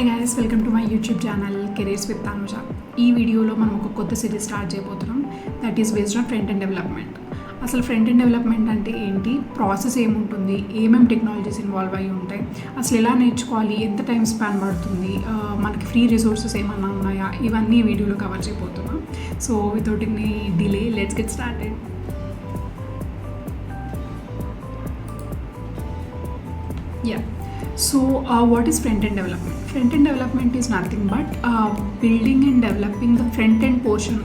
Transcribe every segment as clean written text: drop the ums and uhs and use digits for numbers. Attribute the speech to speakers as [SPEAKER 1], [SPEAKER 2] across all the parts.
[SPEAKER 1] Guys, welcome to my YouTube channel careers with Tanuja. ఈ వీడియోలో మనం ఒక కొత్త సిరీస్ స్టార్ట్ చేయబోతున్నాం. That is based on front end development. అసలు ఫ్రంట్ ఎండ్ డెవలప్మెంట్ అంటే ఏంటి, ప్రాసెస్ ఏముంటుంది, ఏమేమి టెక్నాలజీస్ ఇన్వాల్వ్ అయ్యి ఉంటాయి, అసలు ఎలా నేర్చుకోవాలి, ఎంత టైం స్పాన్ పడుతుంది, మనకి ఫ్రీ రిసోర్సెస్ ఏమన్నా ఉన్నాయా, ఇవన్నీ వీడియోలో కవర్ చేయబోతున్నాం. So without any delay let's get started. So what is front-end development? Front-end development is nothing but building and developing the front-end portion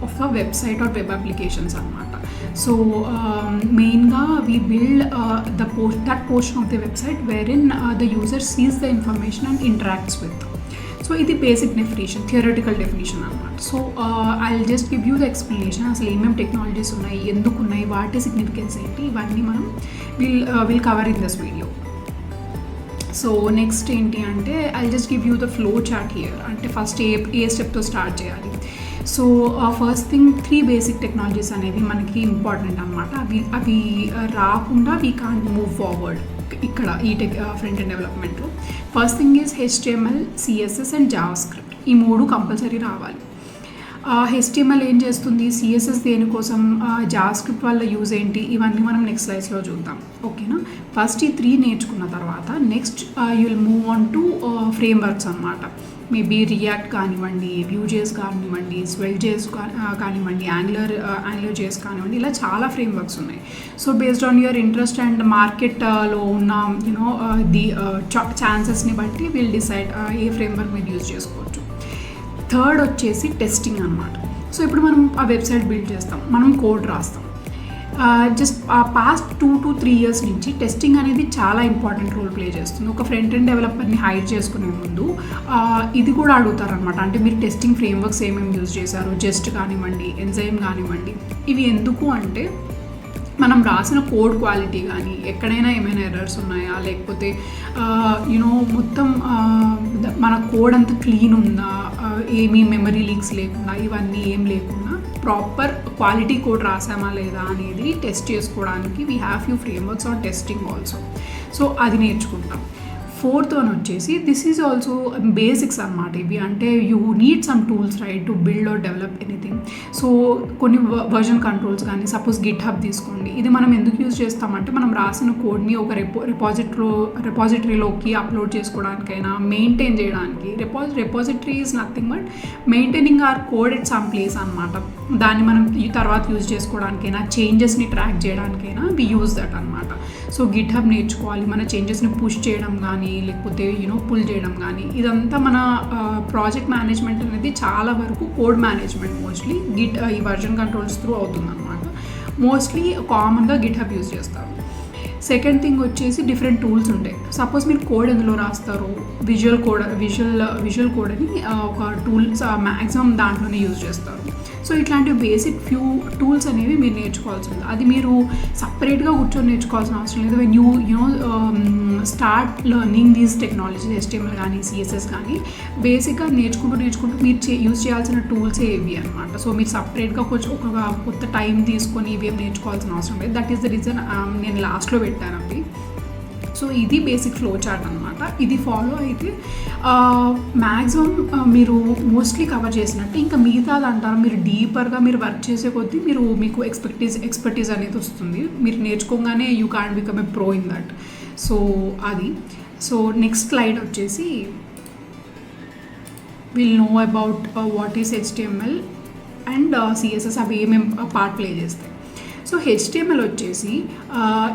[SPEAKER 1] of a website or web applications anamata. So mainly we build that portion of the website wherein the user sees the information and interacts with. So ఇది basic definition, theoretical definition అనమాట. So I will just give you the explanation. అసలు ఏమేమి technologies ఉన్నాయి, ఎందుకు ఉన్నాయి, వాటి significance ఏంటి, ఇవన్నీ మనం will cover in this video. So next ఏంటి అంటే I just give you the flow chart here. అంటే ఫస్ట్ ఏ స్టెప్తో స్టార్ట్ చేయాలి. So first thing 3 basic technologies అనేవి మనకి ఇంపార్టెంట్ అనమాట. అవి రాకుండా వీ కాంట్ మూవ్ ఫార్వర్డ్ ఇక్కడ ఈ ఫ్రంట్ ఎండ్ డెవలప్మెంట్లో. First thing is HTML, CSS and JavaScript. ఈ 3 కంపల్సరీ రావాలి. HTML ఏం చేస్తుంది, CSS దేనికోసం, జావాస్క్రిప్ట్ వల్ల యూజ్ ఏంటి, ఇవన్నీ మనం నెక్స్ట్ స్లైడ్స్లో చూద్దాం. ఓకేనా. ఫస్ట్ ఈ 3 నేర్చుకున్న తర్వాత next you will move on to frameworks అనమాట. మేబీ రియాక్ట్ కానివ్వండి, Vue.js కానివ్వండి, Svelte.js కానివ్వండి, Angular.js కానివ్వండి, ఇలా చాలా ఫ్రేమ్వర్క్స్ ఉన్నాయి. So based on your interest and మార్కెట్లో ఉన్న ది ఛాన్సెస్ని బట్టి విల్ డిసైడ్ ఏ ఫ్రేమ్వర్క్ మీరు యూజ్ చేసుకోవచ్చు. థర్డ్ వచ్చేసి టెస్టింగ్ అనమాట. సో ఇప్పుడు మనం ఆ వెబ్సైట్ బిల్డ్ చేస్తాం, మనం కోడ్ రాస్తాం. జస్ట్ పాస్ట్ 2 to 3 years నుంచి టెస్టింగ్ అనేది చాలా ఇంపార్టెంట్ రోల్ ప్లే చేస్తుంది. ఒక ఫ్రంట్ ఎండ్ డెవలపర్ని హైర్ చేసుకునే ముందు ఇది కూడా అడుగుతారనమాట. అంటే మీరు టెస్టింగ్ ఫ్రేమ్వర్క్స్ ఏమేమి యూజ్ చేశారు, జస్ట్ కానివ్వండి, ఎంజైమ్ కానివ్వండి. ఇవి ఎందుకు అంటే మనం రాసిన కోడ్ క్వాలిటీ కానీ ఎక్కడైనా ఏమైనా ఎర్రర్స్ ఉన్నాయా, లేకపోతే మొత్తం మన కోడ్ అంతా క్లీన్ ఉందా, ఏమీ మెమరీ లీక్స్ లేకుండా, ఇవన్నీ ఏం లేకుండా ప్రాపర్ క్వాలిటీ కోడ్ రాసామా లేదా అనేది టెస్ట్ చేసుకోవడానికి we have few frameworks on testing also. So అది నేర్చుకుంటాం. ఫోర్త్ వన్ వచ్చేసి దిస్ ఈజ్ ఆల్సో బేసిక్స్ అనమాట. ఇవి అంటే you need some tools right to build or develop anything. So కొన్ని వర్జన్ కంట్రోల్స్ కానీ, సపోజ్ GitHub తీసుకోండి. ఇది మనం ఎందుకు యూజ్ చేస్తామంటే మనం రాసిన కోడ్ని ఒక రిపాజిటరీలోకి అప్లోడ్ చేసుకోవడానికైనా, మెయింటైన్ చేయడానికి. Repository is nothing but maintaining or code at some place అనమాట. దాన్ని మనం తర్వాత యూజ్ చేసుకోవడానికైనా, చేంజెస్ని ట్రాక్ చేయడానికైనా వి యూజ్ దట్ అనమాట. సో GitHub నేర్చుకోవాలి, మన చేంజెస్ని పుష్ చేయడం కానీ, లేకపోతే పుల్ చేయడం కానీ. ఇదంతా మన ప్రాజెక్ట్ మేనేజ్మెంట్ అనేది చాలా వరకు కోడ్ మేనేజ్మెంట్ మోస్ట్లీ ఈ వర్జన్ కంట్రోల్స్ త్రూ అవుతుంది అనమాట. మోస్ట్లీ కామన్గా GitHub యూజ్ చేస్తారు. సెకండ్ థింగ్ వచ్చేసి డిఫరెంట్ టూల్స్ ఉంటాయి. సపోజ్ మీరు కోడ్ ఎందులో రాస్తారు, విజువల్ కోడ్ అని ఒక టూల్స్ మ్యాక్సిమం దాంట్లోనే యూజ్ చేస్తారు. సో ఇట్లాంటి బేసిక్ ఫ్యూ టూల్స్ అనేవి మీరు నేర్చుకోవాల్సింది. అది మీరు సపరేట్గా కూర్చొని నేర్చుకోవాల్సిన అవసరం లేదు. When you start learning these technologies, HTML కానీ, CSS కానీ, బేసిక్గా నేర్చుకుంటూ మీరు యూజ్ చేయాల్సిన టూల్సే ఇవి అనమాట. సో మీరు సపరేట్గా ఒక కొత్త టైం తీసుకొని ఇవేం నేర్చుకోవాల్సిన అవసరం లేదు. దట్ ఈస్ ద రీజన్ నేను లాస్ట్లో పెట్టాను అవి. సో ఇది బేసిక్ ఫ్లో చార్ట్ అనమాట. ఇది ఫాలో అయితే మ్యాక్సిమం మీరు మోస్ట్లీ కవర్ చేసినట్టు. ఇంకా మిగతాది అంటారు, మీరు డీపర్గా మీరు వర్క్ చేసే కొద్దీ మీకు ఎక్స్పర్టీస్ అనేది వస్తుంది. మీరు నేర్చుకోగానే you can't become a pro in that. So అది. సో నెక్స్ట్ స్లైడ్ వచ్చేసి will know about what is HTML and CSS, అవి ఏమేమి పార్ట్ ప్లే చేస్తాయి. సో HTML వచ్చేసి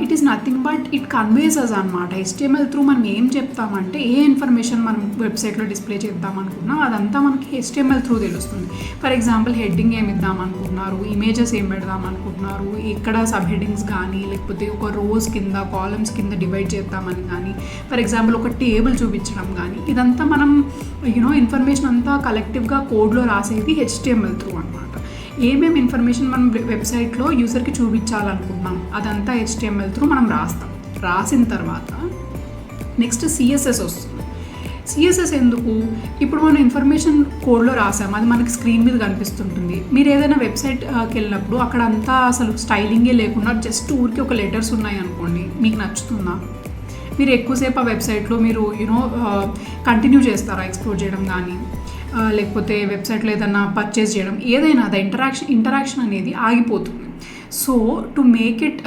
[SPEAKER 1] it is nothing but it conveys us అనమాట. HTML త్రూ మనం ఏం చెప్తామంటే ఏ ఇన్ఫర్మేషన్ మనం వెబ్సైట్లో డిస్ప్లే చేద్దాం అనుకున్నా అదంతా మనకి HTML త్రూ తెలుస్తుంది. ఫర్ ఎగ్జాంపుల్ హెడ్డింగ్ ఏమి ఇద్దాం అనుకుంటున్నారు, ఇమేజెస్ ఏం పెడదాం అనుకుంటున్నారు, ఎక్కడ సబ్ హెడ్డింగ్స్ కానీ, లేకపోతే ఒక రోస్ కింద, కాలమ్స్ కింద డివైడ్ చేద్దామని కానీ, ఫర్ ఎగ్జాంపుల్ ఒక టేబుల్ చూపించడం కానీ, ఇదంతా మనం ఇన్ఫర్మేషన్ అంతా కలెక్టివ్గా కోడ్లో రాసేది HTML త్రూ అనమాట. ఏమేమి ఇన్ఫర్మేషన్ మనం వెబ్సైట్లో యూజర్కి చూపించాలనుకుంటున్నాం అదంతా HTML త్రూ మనం రాస్తాం. రాసిన తర్వాత నెక్స్ట్ CSS వస్తుంది. CSS ఎందుకు, ఇప్పుడు మనం ఇన్ఫర్మేషన్ కోడ్లో రాసాము, అది మనకి స్క్రీన్ మీద కనిపిస్తుంటుంది. మీరు ఏదైనా వెబ్సైట్కి వెళ్ళినప్పుడు అక్కడ అంతా అసలు స్టైలింగే లేకుండా జస్ట్ ఊరికి ఒక లెటర్స్ ఉన్నాయి అనుకోండి, మీకు నచ్చుతుందా? మీరు ఎక్కువసేపు ఆ వెబ్సైట్లో మీరు కంటిన్యూ చేస్తారా ఎక్స్ప్లోర్ చేయడం కానీ, లేకపోతే వెబ్సైట్లో ఏదైనా పర్చేస్ చేయడం, ఏదైనా అది ఇంటరాక్షన్ అనేది ఆగిపోతుంది. So to make it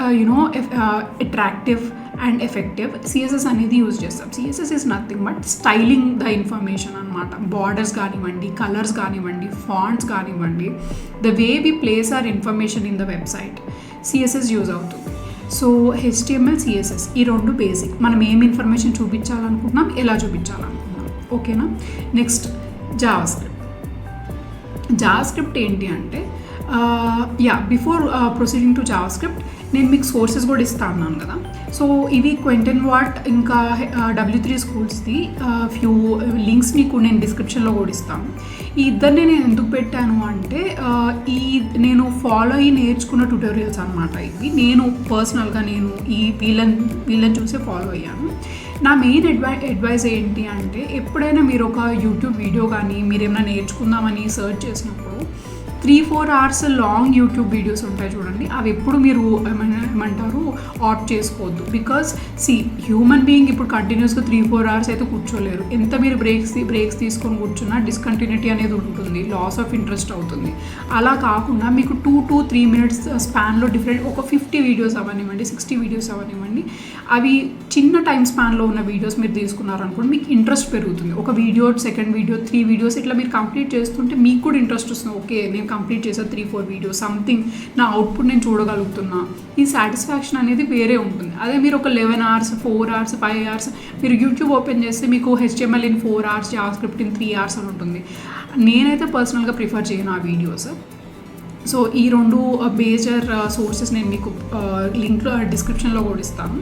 [SPEAKER 1] attractive and effective CSS అనేది యూజ్ చేస్తాం. CSS is nothing but styling the information అనమాట. బార్డర్స్ కానివ్వండి, కలర్స్ కానివ్వండి, ఫాంట్స్ కానివ్వండి, the way we place our information in the website CSS use అవుతుంది. So HTML, CSS ఈ రెండు basic. మనం ఏం ఇన్ఫర్మేషన్ చూపించాలనుకుంటున్నాం, ఎలా చూపించాలనుకుంటున్నాం, ఓకేనా. నెక్స్ట్ జావాస్క్రిప్ట్ ఏంటి అంటే, బిఫోర్ ప్రొసీడింగ్ టు జావాస్క్రిప్ట్ నేను మీకు సోర్సెస్ కూడా ఇస్తా అన్నాను కదా. సో ఇవి క్వెంటన్ వాట్ ఇంకా W3 స్కూల్స్ది ఫ్యూ లింక్స్ మీకు నేను డిస్క్రిప్షన్లో కూడా ఇస్తాను. ఈ ఇద్దరిని నేను ఎందుకు పెట్టాను అంటే, నేను ఫాలో అయ్యి నేర్చుకున్న ట్యుటోరియల్స్ అనమాట ఇవి. నేను పర్సనల్గా వీళ్ళని చూసే ఫాలో అయ్యాను. నా మెయిన్ అడ్వైస్ ఏంటి అంటే, ఎప్పుడైనా మీరు ఒక యూట్యూబ్ వీడియో కానీ మీరు ఏమైనా నేర్చుకుందామని సర్చ్ చేసినప్పుడు 3-4 hours లాంగ్ యూట్యూబ్ వీడియోస్ ఉంటాయి చూడండి, అవి ఎప్పుడు మీరు ఏమంటారు ఆప్ట్ చేసుకోవద్దు. బికాజ్ హ్యూమన్ బీయింగ్ ఇప్పుడు కంటిన్యూస్గా 3-4 hours అయితే కూర్చోలేరు. ఎంత మీరు బ్రేక్స్ తీసుకొని కూర్చున్నా డిస్కంటిన్యూటీ అనేది ఉంటుంది, లాస్ ఆఫ్ ఇంట్రెస్ట్ అవుతుంది. అలా కాకుండా మీకు 2 to 3 minutes స్పాన్లో డిఫరెంట్ ఒక 50 వీడియోస్ అవనివ్వండి, 60 వీడియోస్ అవనివ్వండి, అవి చిన్న టైం స్పాన్లో ఉన్న వీడియోస్ మీరు తీసుకున్నారనుకోండి, మీకు ఇంట్రెస్ట్ పెరుగుతుంది. ఒక వీడియో, సెకండ్ వీడియో, 3 వీడియోస్ ఇట్లా మీరు కంప్లీట్ చేస్తుంటే మీకు కూడా ఇంట్రెస్ట్ వస్తుంది. ఓకే, నేను కంప్లీట్ చేసా 3-4 వీడియోస్, సంథింగ్ నా అవుట్పుట్ నేను చూడగలుగుతున్నా. ఈ సాటిస్ఫాక్షన్ అనేది వేరే ఉంటుంది. అదే మీరు ఒక 11 hours, 4 hours, 5 hours మీరు యూట్యూబ్ ఓపెన్ చేస్తే మీకు HTML in 4 hours, JavaScript in 3 hours అని ఉంటుంది. నేనైతే పర్సనల్గా ప్రిఫర్ చేయను ఆ వీడియోస్. సో ఈ రెండు మేజర్ సోర్సెస్ నేను మీకు లింక్లో డిస్క్రిప్షన్లో కూడా ఇస్తాను.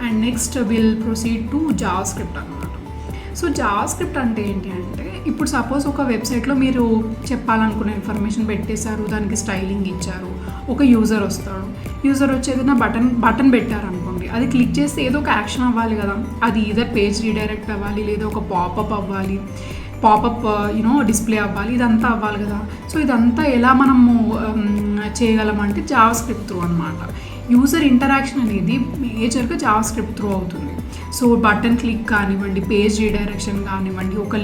[SPEAKER 1] And next will proceed to JavaScript అనమాట. సో జావాస్క్రిప్ట్ అంటే ఏంటి అంటే, ఇప్పుడు సపోజ్ ఒక వెబ్సైట్లో మీరు చెప్పాలనుకున్న ఇన్ఫర్మేషన్ పెట్టేశారు, దానికి స్టైలింగ్ ఇచ్చారు, ఒక యూజర్ వస్తాడు. యూజర్ వచ్చి ఏదైనా బటన్ పెట్టారనుకోండి, అది క్లిక్ చేస్తే ఏదో ఒక యాక్షన్ అవ్వాలి కదా. అది ఈదర్ పేజ్ రీడైరెక్ట్ అవ్వాలి, లేదా ఒక పాపప్ అవ్వాలి, డిస్ప్లే అవ్వాలి, ఇదంతా అవ్వాలి కదా. సో ఇదంతా ఎలా మనము చేయగలమంటే జావాస్క్రిప్ట్ త్రూ అనమాట. యూజర్ ఇంటరాక్షన్ అనేది మేజర్గా జావాస్క్రిప్ట్ త్రూ అవుతుంది. సో బటన్ క్లిక్ కానివ్వండి, పేజ్ రీడైరెక్షన్ కానివ్వండి, ఒక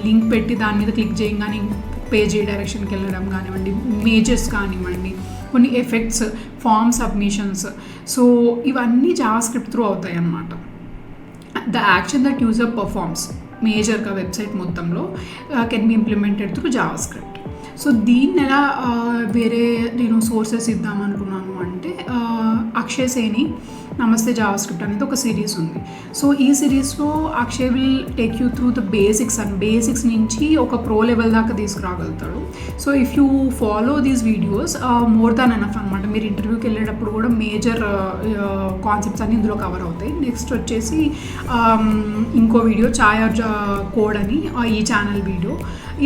[SPEAKER 1] లింక్ పెట్టి దాని మీద క్లిక్ చేయగానే పేజ్ రీడైరెక్షన్కి వెళ్ళడం కానివ్వండి, ఇమేజెస్ కానివ్వండి, కొన్ని ఎఫెక్ట్స్, ఫామ్ సబ్మిషన్స్, సో ఇవన్నీ జావాస్క్రిప్ట్ త్రూ అవుతాయి అన్నమాట. The action that user performs మేజర్గా వెబ్సైట్ మొత్తంలో can be implemented through JavaScript. So దీన్ని ఎలా వేరే నేను సోర్సెస్ ఇద్దామనుకున్నాను అంటే, అక్షయ్ సేని నమస్తే జావాస్క్రిప్ట్ అనేది ఒక సిరీస్ ఉంది. సో ఈ సిరీస్లో Akshay will take you through the basics నుంచి ఒక ప్రో లెవెల్ దాకా తీసుకురాగలుగుతాడు. So if you follow these videos more than enough అనమాట. మీరు ఇంటర్వ్యూకి వెళ్ళేటప్పుడు కూడా మేజర్ కాన్సెప్ట్స్ అన్ని ఇందులో కవర్ అవుతాయి. నెక్స్ట్ వచ్చేసి ఇంకో వీడియో ఛాయ్ కోడ్ అని ఈ ఛానల్ వీడియో,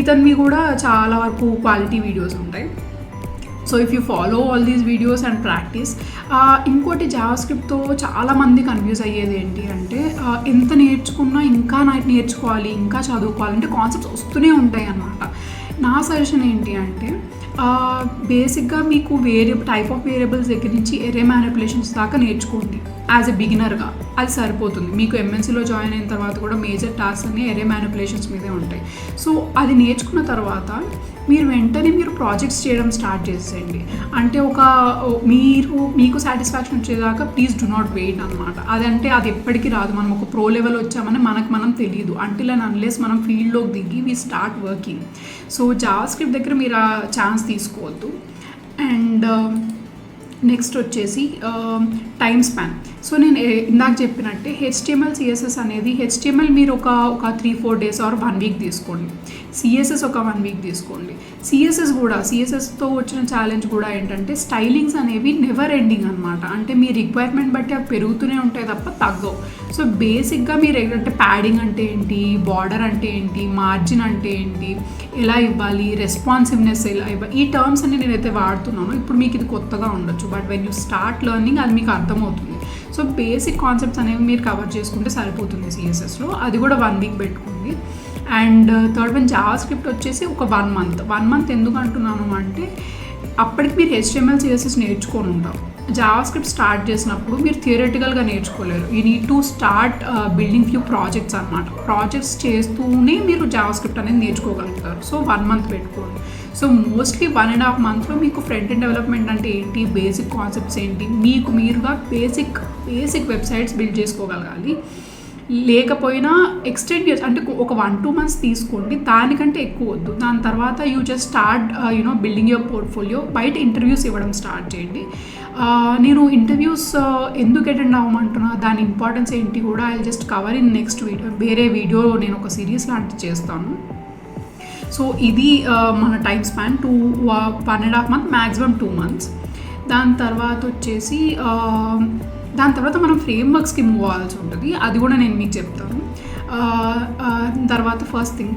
[SPEAKER 1] ఇతనివి కూడా చాలా వరకు క్వాలిటీ వీడియోస్ ఉంటాయి. So if you follow all these videos and practice. ఇంకోటి జావాస్క్రిప్ట్తో చాలామంది కన్ఫ్యూజ్ అయ్యేది ఏంటి అంటే, ఎంత నేర్చుకున్నా ఇంకా నేర్చుకోవాలి, ఇంకా చదువుకోవాలంటే కాన్సెప్ట్స్ వస్తూనే ఉంటాయి అన్నమాట. నా సజెషన్ ఏంటి అంటే, బేసిక్గా మీకు టైప్ ఆఫ్ వేరియబుల్స్ దగ్గర నుంచి ఎరే మ్యానిపులేషన్స్ దాకా నేర్చుకోండి యాజ్ ఎ బిగినర్గా, అది సరిపోతుంది. మీకు MNCలో జాయిన్ అయిన తర్వాత కూడా మేజర్ టాస్క్ అన్ని ఎరే మ్యానిపులేషన్స్ మీదే ఉంటాయి. సో అది నేర్చుకున్న తర్వాత మీరు ప్రాజెక్ట్స్ చేయడం స్టార్ట్ చేసేయండి. అంటే మీకు సాటిస్ఫాక్షన్ వచ్చేదాకా ప్లీజ్ డు నాట్ వెయిట్ అనమాట. అదంటే అది ఎప్పటికీ రాదు. మనం ఒక ప్రో లెవెల్ వచ్చామని మనం తెలియదు అంటిల్ అండ్ అన్లెస్ మనం ఫీల్డ్లోకి దిగి we start working. So JavaScript దగ్గర మీరు ఆ ఛాన్స్ తీసుకోవద్దు. అండ్ నెక్స్ట్ వచ్చేసి టైమ్ స్పాన్. సో నేను ఇందాక చెప్పినట్టే HTML, CSS అనేది, HTML మీరు ఒక 3-4 days ఆర్ 1 week తీసుకోండి. CSS ఒక 1 week తీసుకోండి. CSSతో వచ్చిన ఛాలెంజ్ కూడా ఏంటంటే, స్టైలింగ్స్ అనేవి నెవర్ ఎండింగ్ అనమాట. అంటే మీ రిక్వైర్మెంట్ బట్టి అవి పెరుగుతూనే ఉంటాయి తప్ప తగ్గవు. సో బేసిక్గా మీరు ఏంటంటే ప్యాడింగ్ అంటే ఏంటి, బార్డర్ అంటే ఏంటి, మార్జిన్ అంటే ఏంటి, ఎలా ఇవ్వాలి, రెస్పాన్సివ్నెస్ ఎలా ఇవ్వాలి, ఈ టర్మ్స్ అన్ని నేనైతే వాడుతున్నాను. ఇప్పుడు మీకు ఇది కొత్తగా ఉండొచ్చు, but when you start learning అది మీకు అర్థమవుతుంది. సో బేసిక్ కాన్సెప్ట్స్ అనేవి మీరు కవర్ చేసుకుంటే సరిపోతుంది CSSలో. అది కూడా 1 week పెట్టుకోండి. అండ్ థర్డ్ వన్ జావాస్క్రిప్ట్ వచ్చేసి ఒక 1 month. 1 month ఎందుకు అంటున్నాను అంటే, అప్పటికి మీరు HTML CSS నేర్చుకొని ఉంటారు. జావా స్క్రిప్ట్ స్టార్ట్ చేసినప్పుడు మీరు థియరటికల్గా నేర్చుకోలేరు. You need to start building few projects అనమాట. ప్రాజెక్ట్స్ చేస్తూనే మీరు జావా స్క్రిప్ట్ అనేది నేర్చుకోగలుగుతారు. సో 1 month పెట్టుకోండి. సో మోస్ట్లీ 1.5 monthలో మీకు ఫ్రంట్ ఎండ్ డెవలప్మెంట్ అంటే ఏంటి, బేసిక్ కాన్సెప్ట్స్ ఏంటి, మీకు మీరుగా బేసిక్ వెబ్సైట్స్ బిల్డ్ చేసుకోగలగాలి. లేకపోయినా ఎక్స్టెండ్ చేసి అంటే ఒక 1-2 months తీసుకోండి, దానికంటే ఎక్కువ వద్దు. దాని తర్వాత you just start building your portfolio. బయట ఇంటర్వ్యూస్ ఇవ్వడం స్టార్ట్ చేయండి. నేను ఇంటర్వ్యూస్ ఎందుకు అటెండ్ అవ్వమంటున్నా, దాని ఇంపార్టెన్స్ ఏంటి కూడా I just cover in next video. వేరే వీడియో నేను ఒక సిరీస్ లాంటిది చేస్తాను. సో ఇది మన time span 1.5 month, maximum 2 months. దాని తర్వాత వచ్చేసి దాని తర్వాత మనం ఫ్రేమ్వర్క్స్కి మూవ్ అవ్వాల్సి ఉంటుంది. అది కూడా నేను మీకు చెప్తాను. తర్వాత ఫస్ట్ థింగ్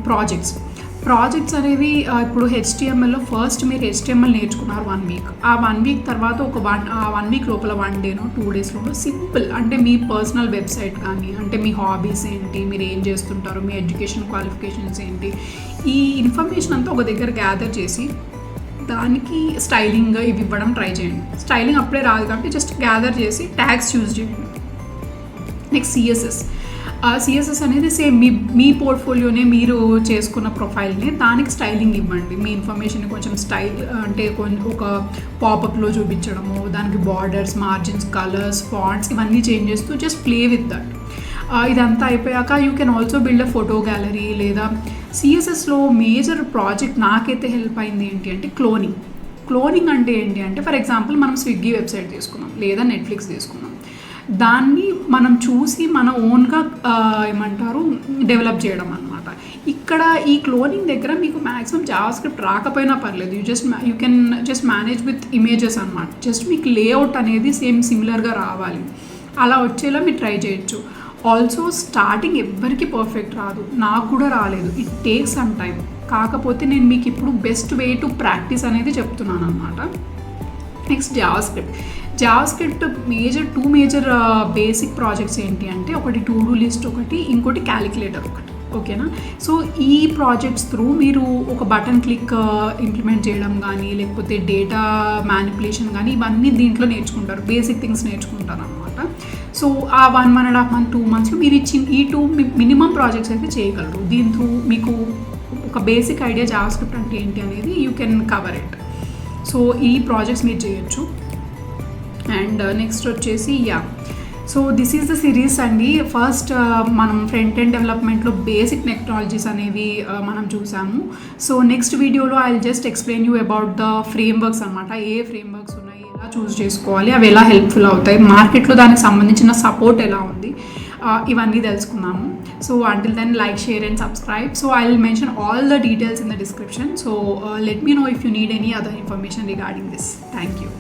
[SPEAKER 1] ప్రాజెక్ట్స్ అనేవి ఇప్పుడు HTMLలో ఫస్ట్ మీరు HTML నేర్చుకున్నారు 1 week. ఆ 1 week తర్వాత ఆ 1 week లోపల 1 dayనో 2 daysలోనో సింపుల్ అంటే మీ పర్సనల్ వెబ్సైట్ కానీ, అంటే మీ హాబీస్ ఏంటి, మీరు ఏం చేస్తుంటారు, మీ ఎడ్యుకేషన్ క్వాలిఫికేషన్స్ ఏంటి, ఈ ఇన్ఫర్మేషన్ అంతా ఒక దగ్గర గ్యాదర్ చేసి దానికి స్టైలింగ్ ఇవి ఇవ్వడం ట్రై చేయండి. స్టైలింగ్ అప్పుడే రాదు కాబట్టి జస్ట్ గ్యాదర్ చేసి ట్యాగ్స్ యూజ్ చేయండి. నెక్స్ట్ సిఎస్ఎస్ అనేది సేమ్ మీ పోర్ట్ఫోలియోనే, మీరు చేసుకున్న ప్రొఫైల్ని దానికి స్టైలింగ్ ఇవ్వండి. మీ ఇన్ఫర్మేషన్ కొంచెం స్టైల్ అంటే ఒక పాపప్లో చూపించడము, దానికి బార్డర్స్, మార్జిన్స్, కలర్స్, ఫాంట్స్ ఇవన్నీ చేంజ్ చేస్తూ జస్ట్ ప్లే విత్ దట్. ఇదంతా అయిపోయాక you can also build a photo gallery. లేదా సిఎస్ఎస్లో మేజర్ ప్రాజెక్ట్ నాకైతే హెల్ప్ అయింది ఏంటి అంటే క్లోనింగ్ అంటే ఏంటి అంటే, ఫర్ ఎగ్జాంపుల్ మనం స్విగ్గీ వెబ్సైట్ తీసుకున్నాం లేదా నెట్ఫ్లిక్స్ తీసుకున్నాం, దాన్ని మనం చూసి మన ఓన్గా డెవలప్ చేయడం అనమాట. ఇక్కడ ఈ క్లోనింగ్ దగ్గర మీకు మ్యాక్సిమం జావా స్క్రిప్ట్ రాకపోయినా పర్లేదు, you can just manage with images అనమాట. జస్ట్ మీకు లేఅవుట్ అనేది సిమిలర్గా రావాలి, అలా వచ్చేలా మీరు ట్రై చేయొచ్చు. ఆల్సో స్టార్టింగ్ ఎవ్వరికి పర్ఫెక్ట్ రాదు, నాకు కూడా రాలేదు. It takes some time. కాకపోతే నేను మీకు ఇప్పుడు బెస్ట్ వే టు ప్రాక్టీస్ అనేది చెప్తున్నాను అనమాట. Next Java script two major basic projects ఏంటి అంటే, ఒకటి టు డూ లిస్ట్, ఇంకోటి క్యాలిక్యులేటర్ ఒకటి. ఓకేనా? సో ఈ ప్రాజెక్ట్స్ త్రూ మీరు ఒక బటన్ క్లిక్ ఇంప్లిమెంట్ చేయడం కానీ, లేకపోతే డేటా మ్యానిపులేషన్ కానీ, ఇవన్నీ దీంట్లో నేర్చుకుంటారు, బేసిక్ థింగ్స్ నేర్చుకుంటారు అనమాట. సో ఆ 1.5 month 2 monthsలో మీరు ఇచ్చిన ఈ 2 మినిమం ప్రాజెక్ట్స్ అయితే చేయగలరు. దీంతో మీకు ఒక బేసిక్ ఐడియా జావా స్క్రిప్ట్ అంటే ఏంటి అనేది you can cover it. So ఈ ప్రాజెక్ట్స్ మీరు చేయొచ్చు. అండ్ నెక్స్ట్ వచ్చేసి so this is the series అండి. ఫస్ట్ మనం ఫ్రంట్ ఎండ్ డెవలప్మెంట్లో బేసిక్ టెక్నాలజీస్ అనేవి మనం చూసాము. సో నెక్స్ట్ వీడియోలో I will just explain you about the frameworks అనమాట. ఏ ఫ్రేమ్వర్క్స్ ఉన్నాయి, ఎలా చూస్ చేసుకోవాలి, అవి ఎలా హెల్ప్ఫుల్ అవుతాయి, మార్కెట్లో దానికి సంబంధించిన సపోర్ట్ ఎలా ఉంది, ఇవన్నీ తెలుసుకున్నాము. So until then, like, share and subscribe. So I will mention all the details in the description. So let me know if you need any other information regarding this. Thank you.